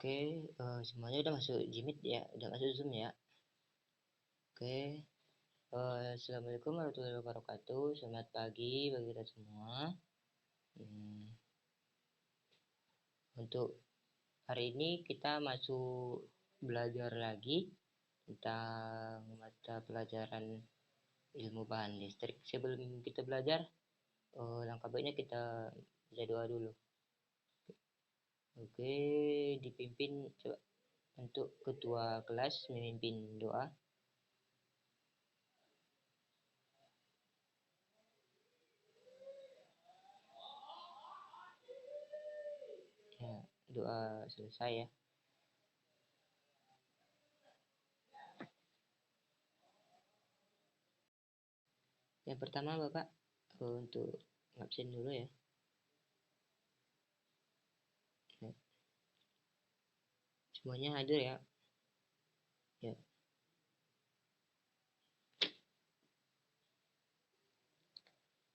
Oke, semuanya udah masuk Jimit ya, udah masuk Zoom ya. Oke, Assalamualaikum warahmatullahi wabarakatuh. Selamat pagi bagi kita semua. Untuk hari ini kita masuk belajar lagi tentang mata pelajaran ilmu bahan listrik. Sebelum kita belajar, langkah baiknya kita baca doa dulu. Oke, dipimpin coba untuk ketua kelas memimpin doa. Ya, doa selesai ya. Yang pertama Bapak untuk ngabsen dulu ya. Semuanya hadir ya. Ya.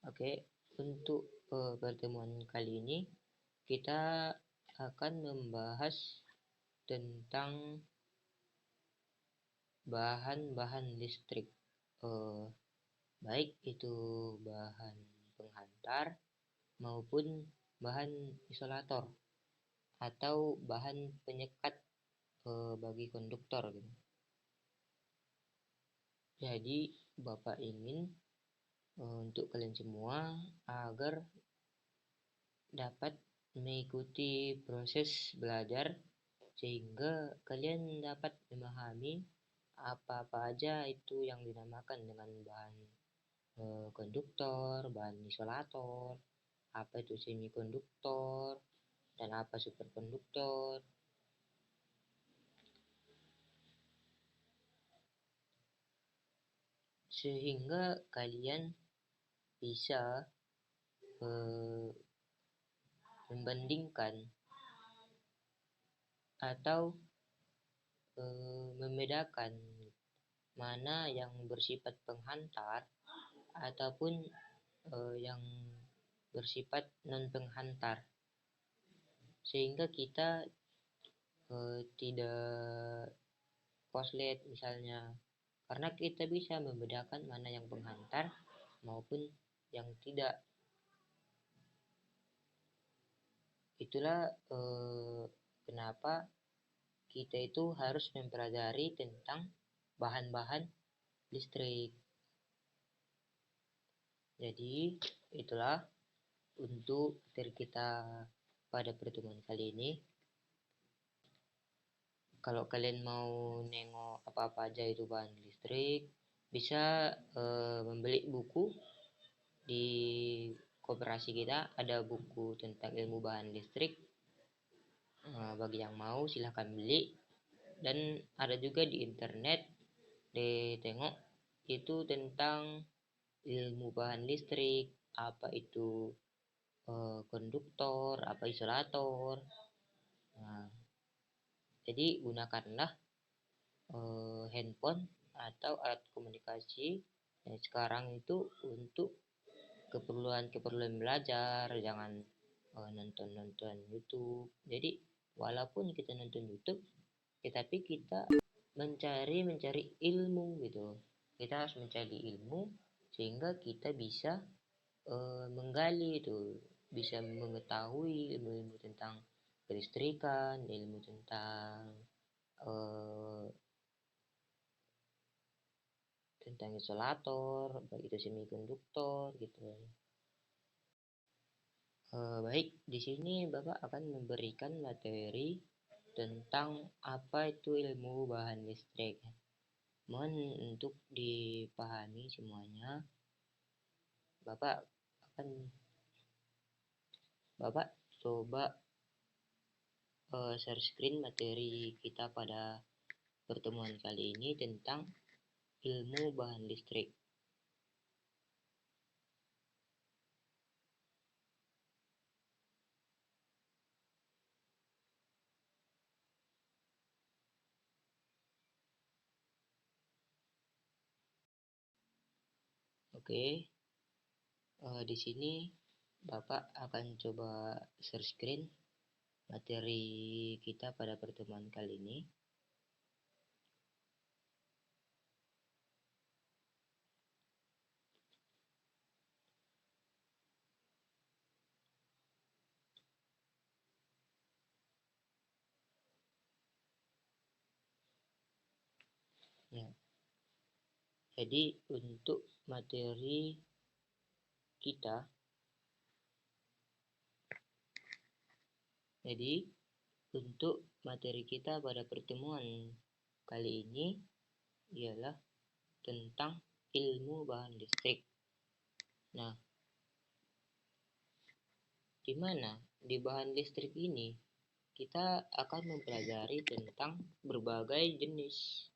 Oke, untuk pertemuan kali ini kita akan membahas tentang bahan-bahan listrik. Baik itu bahan penghantar maupun bahan isolator atau bahan penyekat bagi konduktor gitu. Jadi Bapak ingin untuk kalian semua agar dapat mengikuti proses belajar sehingga kalian dapat memahami apa-apa aja itu yang dinamakan dengan bahan konduktor, bahan isolator, apa itu semikonduktor, dan apa superkonduktor. Sehingga kalian bisa membandingkan atau membedakan mana yang bersifat penghantar ataupun yang bersifat non penghantar, sehingga kita tidak koslet misalnya, karena kita bisa membedakan mana yang penghantar maupun yang tidak. Itulah kenapa kita itu harus mempelajari tentang bahan-bahan listrik. Jadi itulah untuk materi kita pada pertemuan kali ini. Kalau kalian mau nengok apa-apa aja itu bahan listrik, bisa membeli buku di koperasi kita. Ada buku tentang ilmu bahan listrik. Bagi yang mau silahkan beli. Dan ada juga di internet ditengok itu tentang ilmu bahan listrik, apa itu konduktor, apa isolator. Nah, jadi gunakanlah handphone atau alat komunikasi yang sekarang itu untuk keperluan belajar. Jangan nonton YouTube. Jadi walaupun kita nonton YouTube, tetapi kita mencari ilmu gitu. Kita harus mencari ilmu sehingga kita bisa menggali itu, bisa mengetahui ilmu-ilmu tentang kelistrikan, ilmu tentang isolator, baik itu semikonduktor gitu. Baik, di sini Bapak akan memberikan materi tentang apa itu ilmu bahan listrik. Mohon untuk dipahami semuanya. Bapak coba share screen materi kita pada pertemuan kali ini tentang ilmu bahan listrik. Oke, di sini Bapak akan coba share screen. materi kita pada pertemuan kali ini. Ya, jadi untuk materi kita, pada pertemuan kali ini ialah tentang ilmu bahan listrik. Nah, di mana di bahan listrik ini kita akan mempelajari tentang berbagai jenis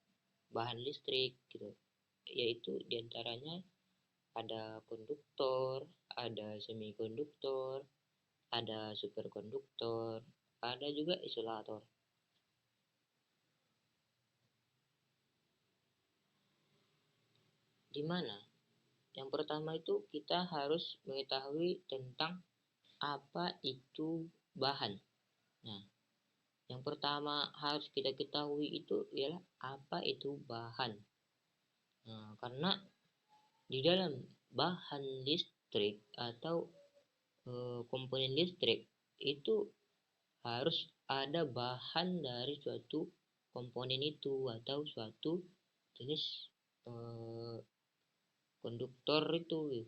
bahan listrik gitu. Yaitu diantaranya ada konduktor, ada semikonduktor, ada superkonduktor, ada juga isolator. Di mana yang pertama itu kita harus mengetahui tentang apa itu bahan. Nah, yang pertama harus kita ketahui itu ialah apa itu bahan. Nah, karena di dalam bahan listrik atau komponen listrik itu harus ada bahan dari suatu komponen itu atau suatu jenis konduktor itu.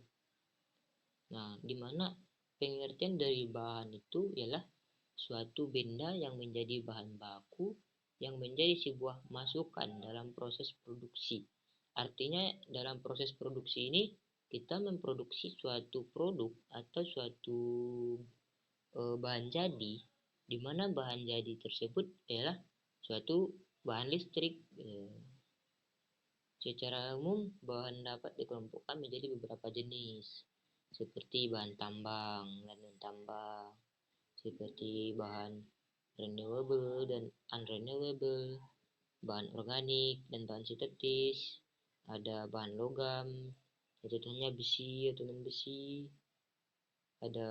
Nah, dimana pengertian dari bahan itu ialah suatu benda yang menjadi bahan baku yang menjadi sebuah masukan dalam proses produksi. Artinya dalam proses produksi ini kita memproduksi suatu produk atau suatu bahan jadi, di mana bahan jadi tersebut adalah suatu bahan listrik. Secara umum bahan dapat dikelompokkan menjadi beberapa jenis, seperti bahan tambang dan non-tambang, seperti bahan renewable dan unrenewable, bahan organik dan bahan sintetis, ada bahan logam, contohnya besi atau non besi, ada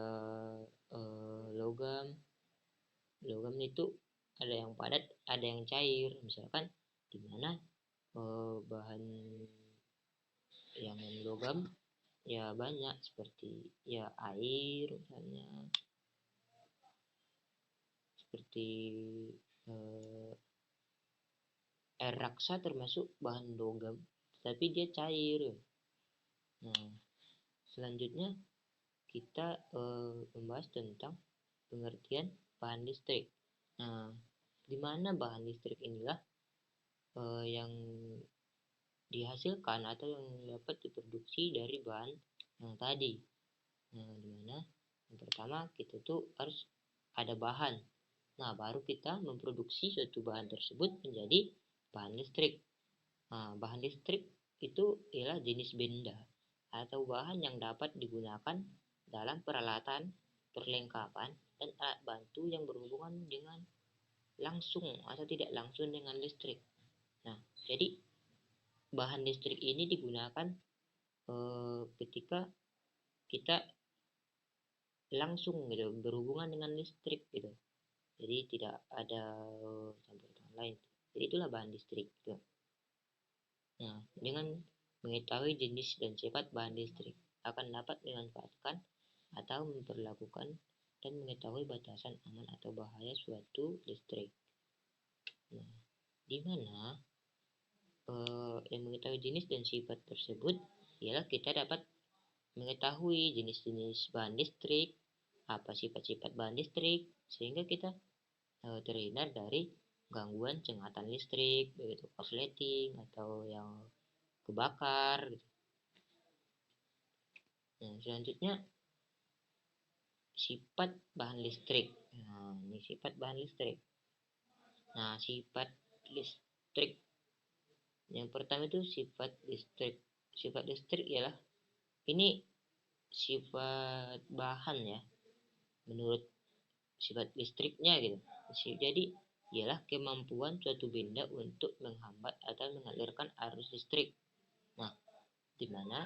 logam itu ada yang padat, ada yang cair, misalkan dimana bahan yang logam ya banyak seperti ya air misalnya, seperti air raksa termasuk bahan logam tapi dia cair. Nah, selanjutnya kita membahas tentang pengertian bahan listrik. Nah, di mana bahan listrik inilah yang dihasilkan atau yang dapat diproduksi dari bahan yang tadi. Nah, dimana yang pertama kita tuh harus ada bahan. Nah, baru kita memproduksi suatu bahan tersebut menjadi bahan listrik. Nah, bahan listrik itu ialah jenis benda atau bahan yang dapat digunakan dalam peralatan, perlengkapan, dan alat bantu yang berhubungan dengan langsung atau tidak langsung dengan listrik. Nah, jadi bahan listrik ini digunakan ketika kita langsung gitu berhubungan dengan listrik gitu. Jadi tidak ada campur tangan lain. Jadi itulah bahan listrik gitu. Nah, dengan mengetahui jenis dan sifat bahan listrik akan dapat dimanfaatkan atau memperlakukan dan mengetahui batasan aman atau bahaya suatu listrik. Nah, di mana yang mengetahui jenis dan sifat tersebut ialah kita dapat mengetahui jenis-jenis bahan listrik, apa sifat-sifat bahan listrik, sehingga kita terhindar dari gangguan sengatan listrik, begitu korsleting atau yang kebakar gitu. Nah, selanjutnya sifat bahan listrik. Nah, ini sifat bahan listrik. Nah, sifat listrik yang pertama itu sifat listrik. Sifat listrik ialah ini sifat bahan ya, menurut sifat listriknya gitu. Jadi ialah kemampuan suatu benda untuk menghambat atau mengalirkan arus listrik. Nah, di mana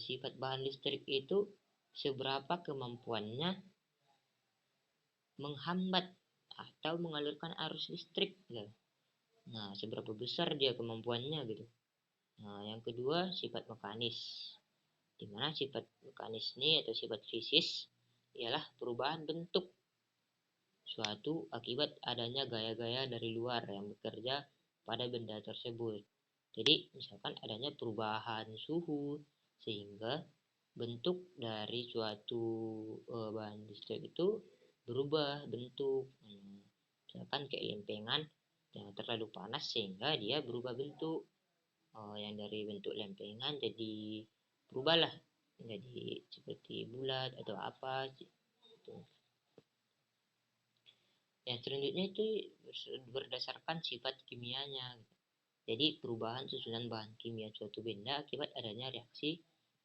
sifat bahan listrik itu seberapa kemampuannya menghambat atau mengalirkan arus listrik gitu. Nah, seberapa besar dia kemampuannya gitu. Nah, yang kedua sifat mekanis. Di mana sifat mekanis ini atau sifat fisis ialah perubahan bentuk suatu akibat adanya gaya-gaya dari luar yang bekerja pada benda tersebut. Jadi, misalkan adanya perubahan suhu sehingga bentuk dari suatu bahan listrik itu berubah bentuk. Misalkan kayak lempengan yang terlalu panas sehingga dia berubah bentuk. Yang dari bentuk lempengan jadi berubahlah jadi seperti bulat atau apa gitu. Yang selanjutnya itu berdasarkan sifat kimianya. Jadi perubahan susunan bahan kimia suatu benda akibat adanya reaksi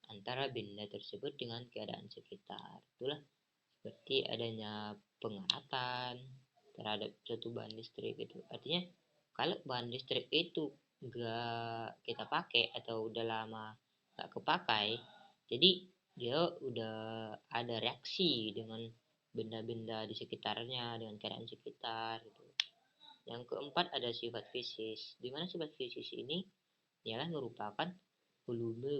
antara benda tersebut dengan keadaan sekitar. Itulah seperti adanya pengaratan terhadap suatu bahan listrik itu. Artinya kalau bahan listrik itu enggak kita pakai atau udah lama enggak kepakai, jadi dia udah ada reaksi dengan benda-benda di sekitarnya, dengan keadaan sekitar gitu. Yang keempat ada sifat fisis, di mana sifat fisis ini ialah merupakan volume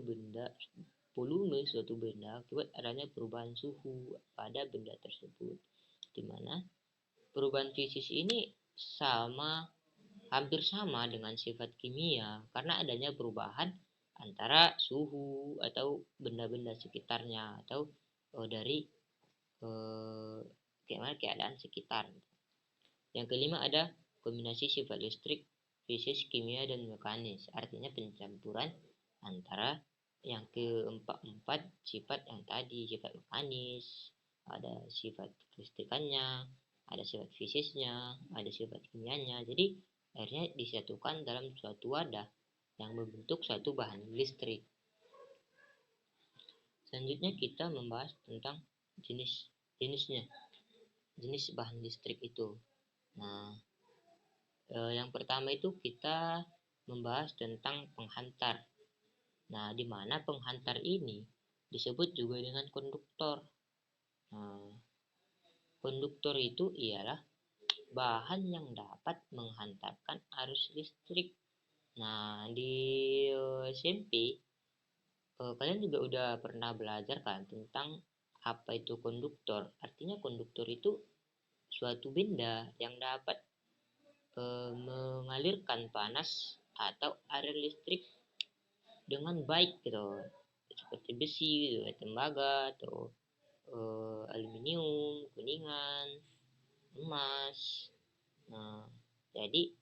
suatu benda akibat adanya perubahan suhu pada benda tersebut, di mana perubahan fisis ini hampir sama dengan sifat kimia karena adanya perubahan antara suhu atau benda-benda sekitarnya atau dari keadaan sekitar. Yang kelima ada kombinasi sifat listrik, fisis, kimia, dan mekanis. Artinya pencampuran antara yang keempat sifat yang tadi, sifat mekanis, ada sifat listrikannya, ada sifat fisisnya, ada sifat kimianya. Jadi akhirnya disatukan dalam suatu wadah yang membentuk suatu bahan listrik. Selanjutnya kita membahas tentang jenis bahan listrik itu. Nah, yang pertama itu kita membahas tentang penghantar. Nah, di mana penghantar ini disebut juga dengan konduktor. Nah, konduktor itu ialah bahan yang dapat menghantarkan arus listrik. Nah, di SMP kalian juga udah pernah belajar kan tentang apa itu konduktor. Artinya konduktor itu suatu benda yang dapat mengalirkan panas atau arus listrik dengan baik gitu, seperti besi gitu, tembaga atau aluminium, kuningan, emas. Nah, jadi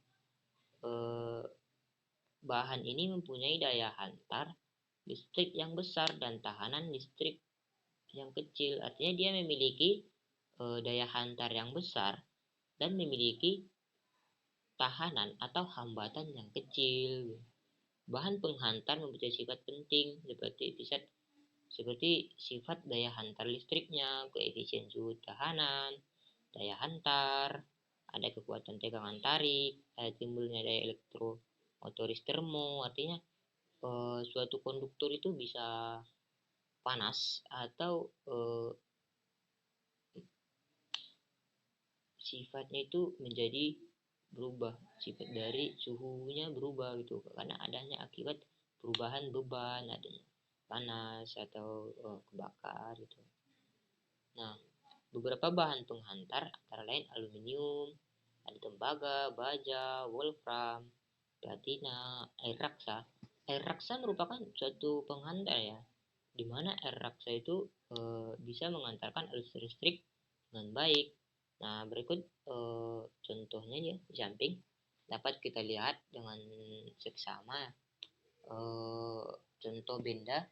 bahan ini mempunyai daya hantar listrik yang besar dan tahanan listrik yang kecil. Artinya dia memiliki daya hantar yang besar dan memiliki tahanan atau hambatan yang kecil. Bahan penghantar mempunyai sifat penting seperti sifat daya hantar listriknya, koefisien suhu tahanan, daya hantar, ada kekuatan tegangan tarik, ada timbulnya daya elektromotoris termo. Artinya suatu konduktor itu bisa panas atau sifatnya itu menjadi berubah, sifat dari suhunya berubah gitu karena adanya akibat perubahan beban, adanya panas atau kebakar gitu. Nah, beberapa bahan penghantar antara lain aluminium, ada tembaga, baja, wolfram, platina, air raksa. Air raksa merupakan suatu penghantar ya, di mana air raksa itu bisa mengantarkan arus listrik dengan baik. Nah, berikut contohnya ya di samping dapat kita lihat dengan seksama contoh benda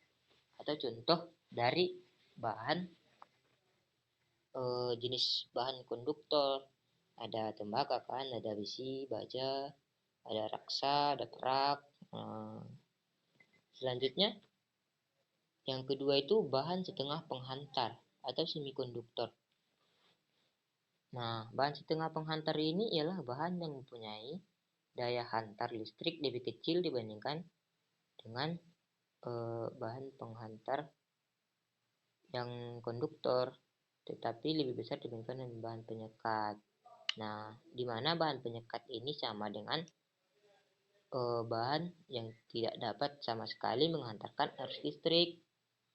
atau contoh dari bahan jenis bahan konduktor. Ada tembaga kan, ada besi, baja, ada raksa, ada perak. Selanjutnya yang kedua itu bahan setengah penghantar atau semikonduktor. Nah, bahan setengah penghantar ini ialah bahan yang mempunyai daya hantar listrik lebih kecil dibandingkan dengan bahan penghantar yang konduktor. tetapi lebih besar dibandingkan dengan bahan penyekat. Nah, di mana bahan penyekat ini sama dengan bahan yang tidak dapat sama sekali menghantarkan arus listrik.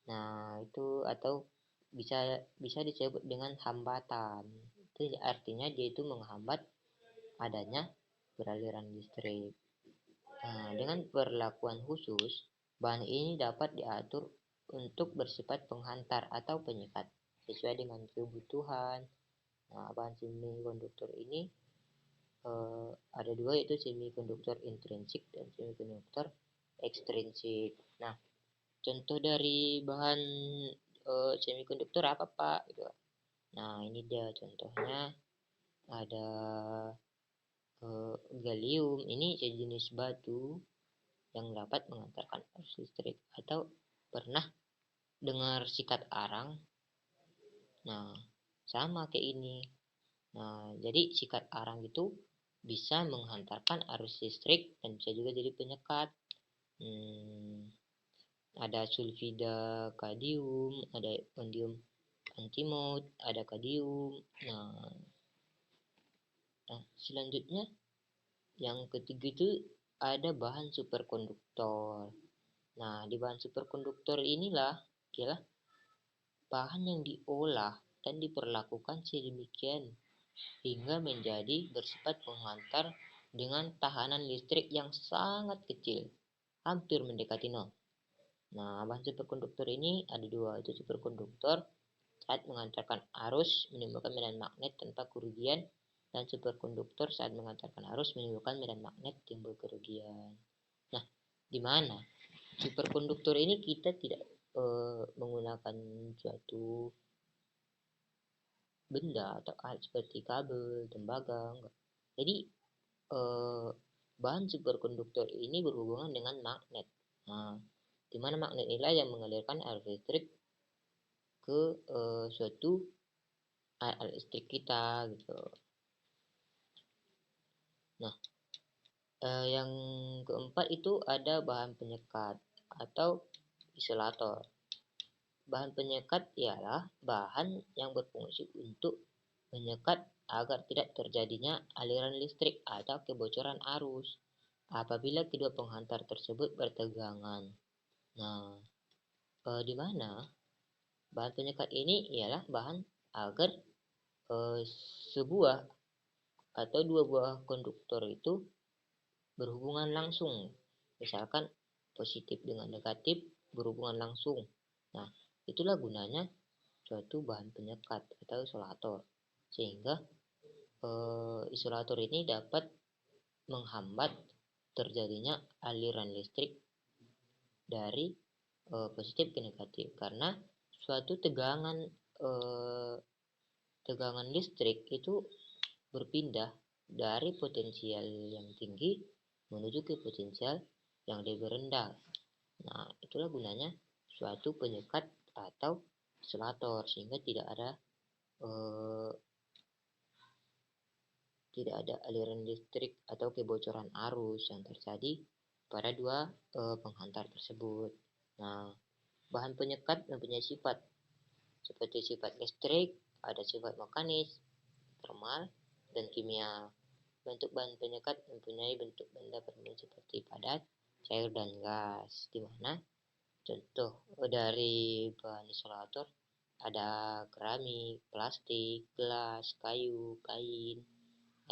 Nah, itu atau bisa disebut dengan hambatan. Itu artinya dia itu menghambat adanya beraliran listrik. Nah, dengan perlakuan khusus, bahan ini dapat diatur untuk bersifat penghantar atau penyekat sesuai dengan kebutuhan. Nah, bahan semikonduktor ini ada dua, yaitu semikonduktor intrinsik dan semikonduktor ekstrinsik. Nah, contoh dari bahan semikonduktor apa, Pak? Gitu. Nah, ini dia contohnya. Ada gallium, ini sejenis batu yang dapat mengantarkan arus listrik. Atau pernah dengar sikat arang? Nah, sama kayak ini. Nah, jadi sikat arang itu bisa menghantarkan arus listrik dan bisa juga jadi penyekat. Ada sulfida kadium, ada ondium antimony, ada kadium. Nah, selanjutnya yang ketiga itu ada bahan superkonduktor. Nah, di bahan superkonduktor inilah ialah bahan yang diolah dan diperlakukan sedemikian hingga menjadi bersifat penghantar dengan tahanan listrik yang sangat kecil, hampir mendekati nol. Nah, bahan superkonduktor ini ada dua, itu superkonduktor saat mengantarkan arus menimbulkan medan magnet tanpa kerugian, dan superkonduktor saat mengantarkan arus menimbulkan medan magnet timbul kerugian. Nah, di mana superkonduktor ini kita tidak menggunakan suatu benda atau alat seperti kabel, tembaga, enggak. Jadi bahan superkonduktor ini berhubungan dengan magnet. Nah, di mana magnet inilah yang mengalirkan arus listrik ke suatu alat listrik kita gitu. Nah, yang keempat itu ada bahan penyekat atau isolator. Bahan penyekat ialah bahan yang berfungsi untuk menyekat agar tidak terjadinya aliran listrik atau kebocoran arus apabila kedua penghantar tersebut bertegangan. Nah, di mana bahan penyekat ini ialah bahan agar sebuah atau dua buah konduktor itu berhubungan langsung. Misalkan positif dengan negatif berhubungan langsung. Nah, itulah gunanya suatu bahan penyekat atau isolator. Sehingga isolator ini dapat menghambat terjadinya aliran listrik dari positif ke negatif, karena suatu tegangan listrik itu berpindah dari potensial yang tinggi menuju ke potensial yang lebih rendah. Nah, itulah gunanya suatu penyekat atau isolator, sehingga tidak ada aliran listrik atau kebocoran arus yang terjadi pada dua penghantar tersebut. Nah, bahan penyekat mempunyai sifat seperti sifat listrik, ada sifat mekanis, termal, dan kimia. Bentuk bahan penyekat mempunyai bentuk benda permanen seperti padat, cair, dan gas. Di mana contoh dari bahan isolator ada keramik, plastik, gelas, kayu, kain,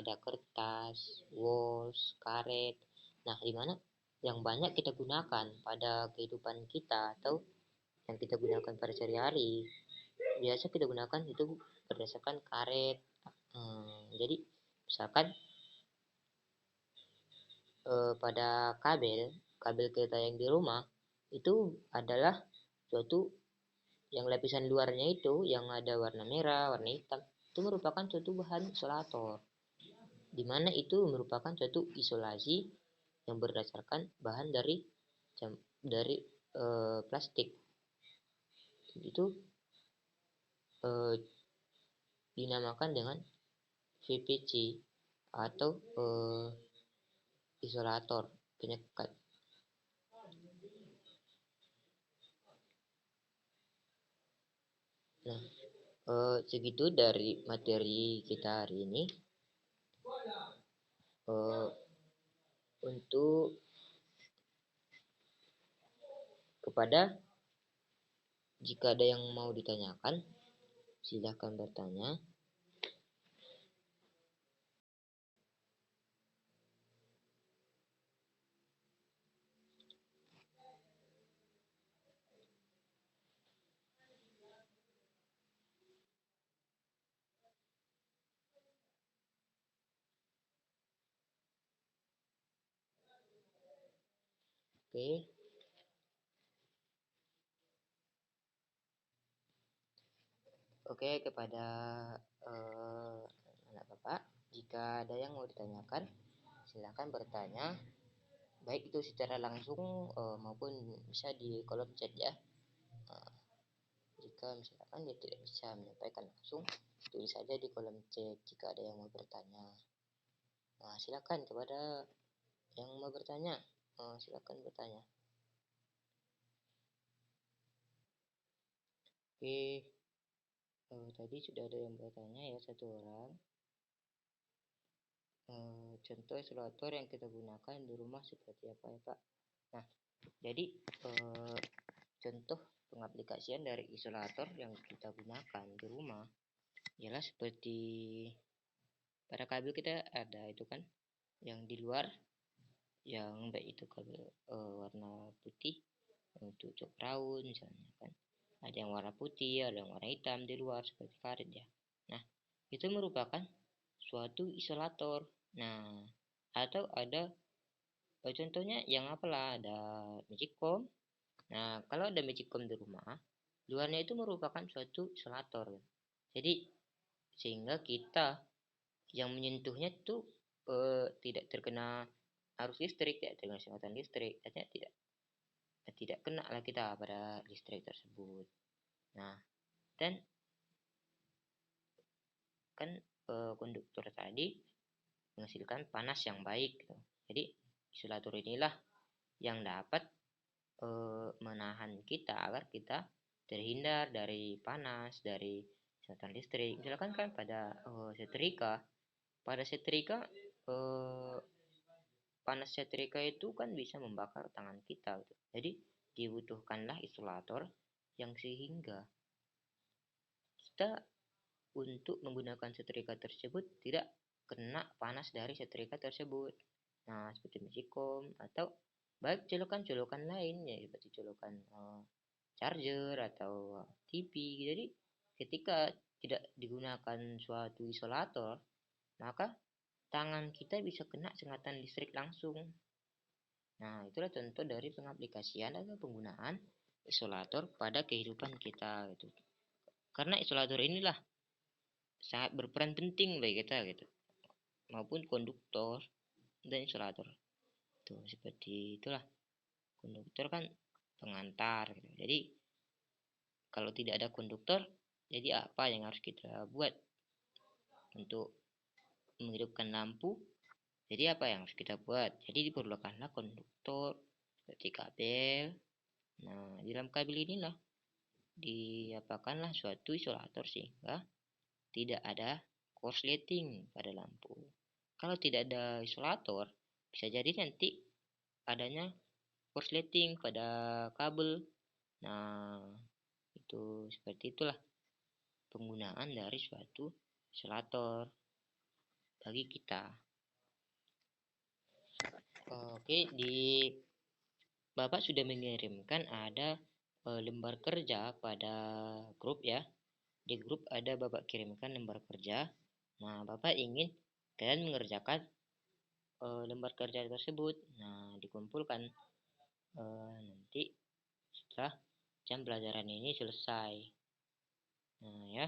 ada kertas, wos, karet. Nah, di mana yang banyak kita gunakan pada kehidupan kita atau yang kita gunakan pada sehari-hari, biasa kita gunakan itu berdasarkan karet. Jadi misalkan pada kabel kereta yang di rumah itu adalah suatu yang lapisan luarnya itu yang ada warna merah, warna hitam, itu merupakan suatu bahan isolator, di mana itu merupakan suatu isolasi yang berdasarkan bahan dari plastik. Itu dinamakan dengan VPC atau isolator penyekat. Nah, Segitu dari materi kita hari ini. Eh, untuk kepada jika ada yang mau ditanyakan, silahkan bertanya. Oke. Oke, kepada anak Bapak, jika ada yang mau ditanyakan, silakan bertanya, baik itu secara langsung maupun bisa di kolom chat ya. Jika misalkan dia tidak bisa menyampaikan langsung, tulis saja di kolom chat jika ada yang mau bertanya. Nah, silakan kepada yang mau bertanya, silakan bertanya. Oke, tadi sudah ada yang bertanya ya, satu orang. Contoh isolator yang kita gunakan di rumah seperti apa ya Pak? Nah, jadi contoh pengaplikasian dari isolator yang kita gunakan di rumah ialah seperti pada kabel kita ada itu kan yang di luar, yang baik itu kabel warna putih untuk cok raun misalnya kan, ada yang warna putih, ada yang warna hitam di luar seperti karet ya. Nah, itu merupakan suatu isolator. Nah, atau ada contohnya yang apalah, ada magicom. Nah, kalau ada magicom di rumah, luarnya itu merupakan suatu isolator. Jadi sehingga kita yang menyentuhnya itu tidak terkena arus listrik, tidak terkena sengatan listrik, artinya tidak kena lah kita pada listrik tersebut. Nah, dan kan konduktor tadi menghasilkan panas yang baik gitu. Jadi isolator inilah yang dapat menahan kita agar kita terhindar dari panas, dari sengatan listrik. Misalkan kan pada setrika panas setrika itu kan bisa membakar tangan kita gitu. Jadi dibutuhkanlah isolator yang sehingga kita untuk menggunakan setrika tersebut tidak kena panas dari setrika tersebut. Nah, seperti magicom atau baik colokan-colokan lain ya, seperti colokan charger atau TV. Jadi ketika tidak digunakan suatu isolator, maka tangan kita bisa kena sengatan listrik langsung. Nah, itulah contoh dari pengaplikasian atau penggunaan isolator pada kehidupan kita gitu. Karena isolator inilah sangat berperan penting bagi kita gitu, maupun konduktor dan isolator. Tuh, seperti itulah. Konduktor kan pengantar gitu. Jadi kalau tidak ada konduktor, jadi apa yang harus kita buat untuk menghidupkan lampu? Jadi apa yang harus kita buat? Jadi diperlukanlah konduktor seperti kabel. Nah, di dalam kabel inilah diapakanlah suatu isolator sehingga tidak ada korsleting pada lampu. Kalau tidak ada isolator, bisa jadi nanti adanya korsleting pada kabel. Nah, itu seperti itulah penggunaan dari suatu isolator bagi kita. Oke, di Bapak sudah mengirimkan ada lembar kerja pada grup ya. Di grup ada Bapak kirimkan lembar kerja. Nah, Bapak ingin kalian mengerjakan lembar kerja tersebut. Nah, dikumpulkan nanti setelah jam pelajaran ini selesai. Nah, ya,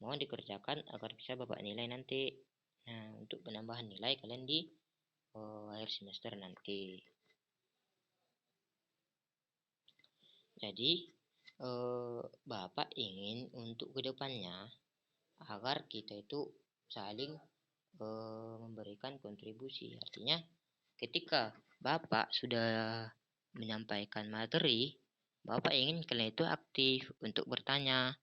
mohon dikerjakan agar bisa Bapak nilai nanti. Nah, untuk penambahan nilai kalian di akhir semester nanti. Jadi, Bapak ingin untuk kedepannya agar kita itu saling memberikan kontribusi. Artinya, ketika Bapak sudah menyampaikan materi, Bapak ingin kalian itu aktif untuk bertanya.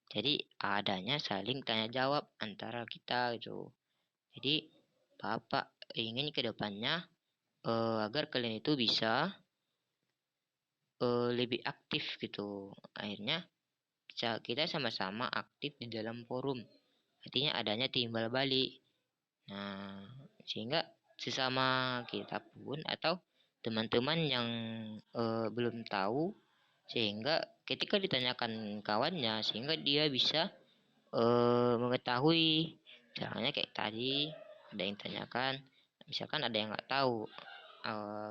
Jadi adanya saling tanya jawab antara kita gitu. Jadi Bapak ingin ke depannya agar kalian itu bisa lebih aktif gitu. Akhirnya kita sama-sama aktif di dalam forum. Artinya adanya timbal balik. Nah, sehingga sesama kita pun atau teman-teman yang belum tahu, sehingga ketika ditanyakan kawannya, sehingga dia bisa mengetahui. Misalnya kayak tadi ada yang tanyakan, misalkan ada yang nggak tahu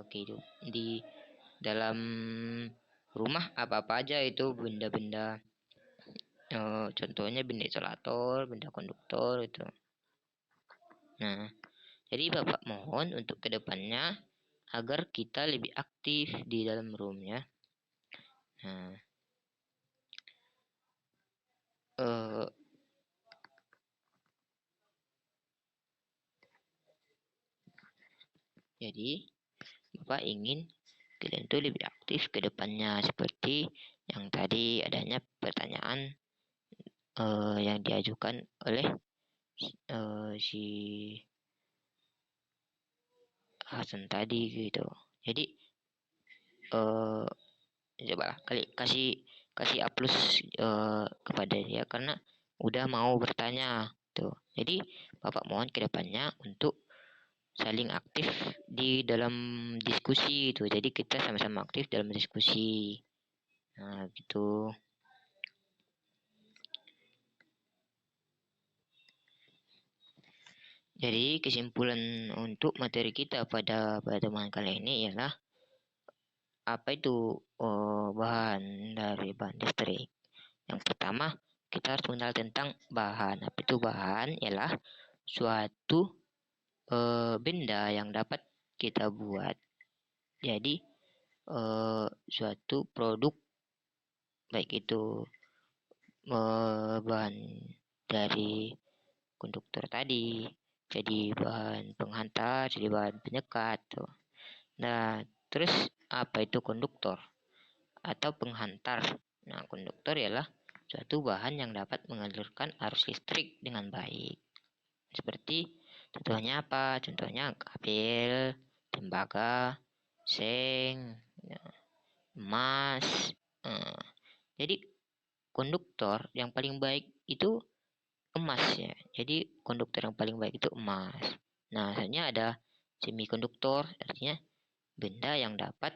kehidup di dalam rumah apa-apa aja itu benda-benda, contohnya benda isolator, benda konduktor itu. Nah, jadi Bapak mohon untuk kedepannya agar kita lebih aktif di dalam room ya. Nah, eh, jadi Bapak ingin kalian tuh lebih aktif ke depannya seperti yang tadi adanya pertanyaan yang diajukan oleh si Hasan tadi gitu. Jadi coba kali kasih kasih aplaus kepada dia karena udah mau bertanya tuh. Jadi Bapak mohon ke depannya untuk saling aktif di dalam diskusi itu. Jadi kita sama-sama aktif dalam diskusi. Nah, gitu. Jadi kesimpulan untuk materi kita pada pertemuan kali ini ialah apa itu bahan dari bahan listrik. Yang pertama, kita harus mengenal tentang bahan. Apa itu bahan? Ialah suatu benda yang dapat kita buat. Jadi suatu produk baik itu bahan dari konduktor tadi, jadi bahan penghantar, jadi bahan penyekat tuh. Nah, terus apa itu konduktor atau penghantar? Nah, konduktor ialah suatu bahan yang dapat mengalirkan arus listrik dengan baik. Seperti contohnya apa? Contohnya kabel, tembaga, seng, emas. Jadi konduktor yang paling baik itu emas ya. Jadi konduktor yang paling baik itu emas. Nah, hanya ada semikonduktor, artinya benda yang dapat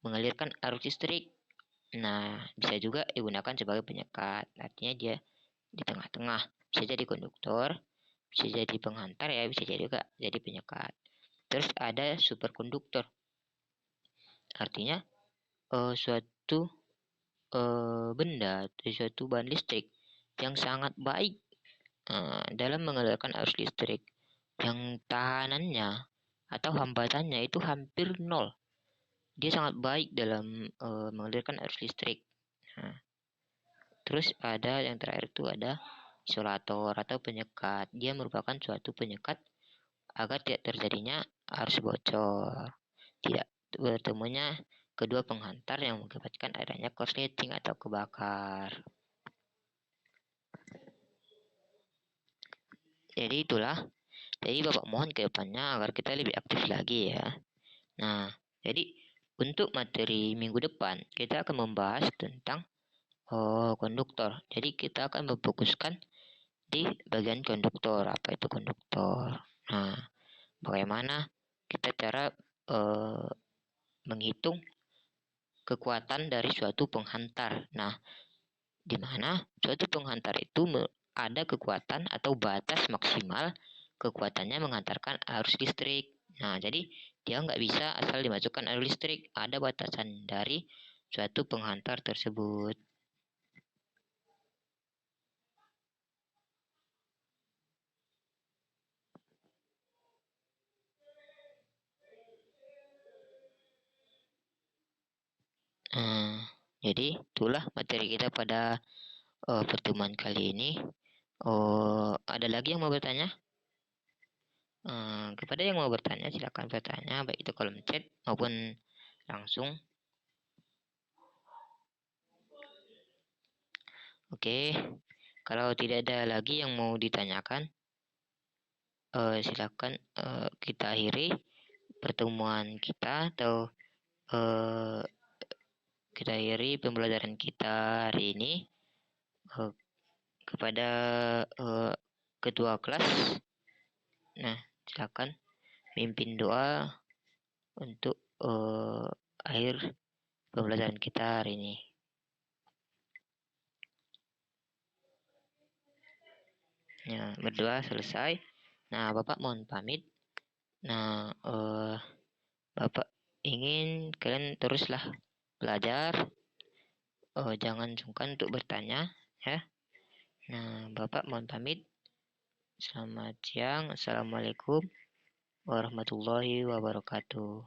mengalirkan arus listrik. Nah, bisa juga digunakan sebagai penyekat. Artinya dia di tengah-tengah. Bisa jadi konduktor, bisa jadi penghantar ya, bisa jadi juga jadi penyekat. Terus ada superkonduktor. Artinya suatu benda, suatu bahan listrik yang sangat baik dalam mengalirkan arus listrik, yang tahanannya atau hambatannya itu hampir nol. Dia sangat baik dalam mengalirkan arus listrik. Nah, terus ada yang terakhir itu ada isolator atau penyekat. Dia merupakan suatu penyekat agar tidak terjadinya arus bocor, tidak bertemunya kedua penghantar yang mengakibatkan adanya korsleting atau kebakar. Jadi itulah. Jadi Bapak mohon ke depannya agar kita lebih aktif lagi ya. Nah, jadi untuk materi minggu depan kita akan membahas tentang konduktor. Jadi kita akan memfokuskan di bagian konduktor. Apa itu konduktor? Nah, bagaimana kita cara menghitung kekuatan dari suatu penghantar. Nah, di mana suatu penghantar itu ada kekuatan atau batas maksimal kekuatannya menghantarkan arus listrik. Nah, jadi dia nggak bisa asal dimasukkan arus listrik. Ada batasan dari suatu penghantar tersebut. Jadi itulah materi kita pada pertemuan kali ini. Ada lagi yang mau bertanya? Kepada yang mau bertanya silakan bertanya baik itu kolom chat maupun langsung. Oke, kalau tidak ada lagi yang mau ditanyakan, silakan kita akhiri pertemuan kita atau eh, kita akhiri pembelajaran kita hari ini. Eh, kepada ketua kelas, nah silakan mimpin doa untuk akhir pembelajaran kita hari ini. Ya, berdoa selesai. Nah, Bapak mohon pamit. Nah, Bapak ingin kalian teruslah belajar, jangan sungkan untuk bertanya, ya. Nah, Bapak mohon pamit. Selamat siang. Assalamualaikum warahmatullahi wabarakatuh.